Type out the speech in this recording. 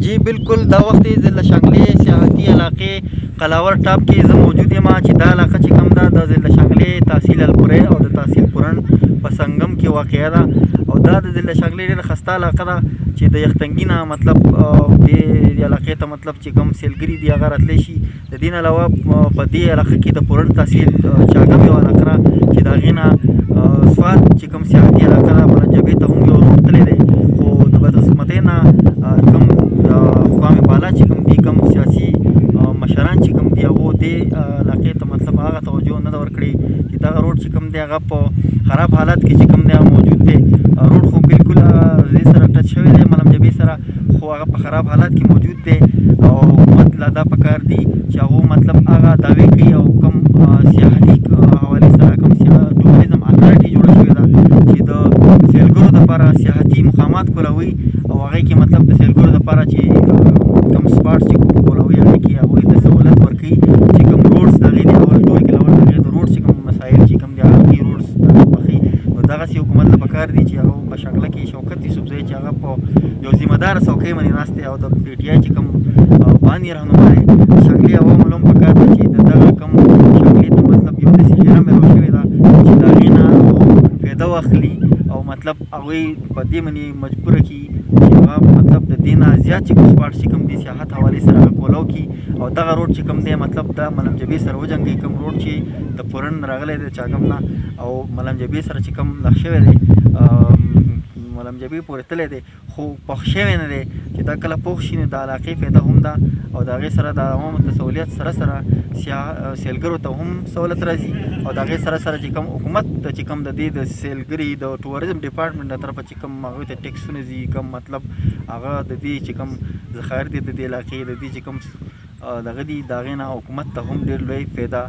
जी बिल्कुल دا وخت ضلع شانګلې سیاحتي علاقې قلاور ټاپ کې زه موجود یم چې دا علاقه چې کوم ده د ضلع شانګلې تحصیل الپورۍ او د تحصیل پورن په سنگم کې واقع ده او دا د ضلع شانګلې ډېره ښایسته علاقه ده چې د یختنګي نه مطلب دې علاقې ته مطلب چې کوم سیلګري دي هغه راتلی شي. د دې نه علاوه په دې علاقه کې د پورن تحصیل چاګم یوه علاقه ده چې د هغې نه سوات چې کوم سیاحتي علاقه ده ملنجبې ته هم یو روډ تللی دی خو د بدقسمتۍ نه کوم اقوام بالا چې کوم دي کوم سیاسي مشران چې کوم دي هغو دې علاقې ته مطلب هغه توجه نه ده ورکړې چې دغه روډ چې کوم دی هغه په خراب حالت کې چې کوم دی موجود دی. روډ خو بالکل دې سره ټچ شوی دی ملمجبې سره خو هغه په خراب حالت کې موجود دی او حکومت لا دا پکار دي چې هغو مطلب هغه دعوې کوي او کوم سیاحتي حوالې سره کوم ټوریزم اتھارټي جوړه شوې ده چې د سیلګرو دپاره سیاحتي مقامات کولاوي او هغې کې مطلب د سیلګرو دپاره چې کوم سپاټ چې کولاوي هغې کې هغوی ته سهولت ورکوي چې کوم روډس د هغې د اول ټوی کې له اول هغې د روډ چې کوم مسایل چې کوم دي هغې روډس پخوي نو دغسې حکومت له پکار دي چې هغه په شانګله کې شوکت یوسفزۍ چې هغه په یو ذمهداره څوکۍ باندې ناست دی او د پی ټي آی چې کوم باندې رهنما دی شانګلې عوامو له هم پکار ده چې د دغه کوم شانګلې ته مطلب یو داسې هیره میرو شوې ده چې د هغې نه فایده واخلي او مطلب هغوی په دې باندې مجبوره کړي چې هغه مطلب د دې نه زیات چې کوم سپاټ چې کوم دي سیاحت حوالې سره هغه کولاو کړي او دغه روډ چې کوم دی مطلب د ملمجبې سره وجنګوي کوم روډ چې د پورن راغلی دی چاګم نه او ملمجبې سره چې کوم لغ شوی دی ملمجبې پورې تللی دی خو پوخ شوی نه دی چې دا کله پوخ شي نو د علاقې فایده هم ده او د هغې سره د عوامو ته سهولیت سره سره سیلګرو ته هم سهولت راځي او د هغې سره سره چې کوم حکومت ته چې کوم د دې د سیلګري د ټوریزم ډپارټمنټ له طرفه چې کوم هغوی ته ټیکسونه ځي کوم مطلب هغه د دې چې کوم ذخایر دي د دې علاقې د دې چې کوم دغه دي د هغې نه حکومت ته هم ډېر لوی فایده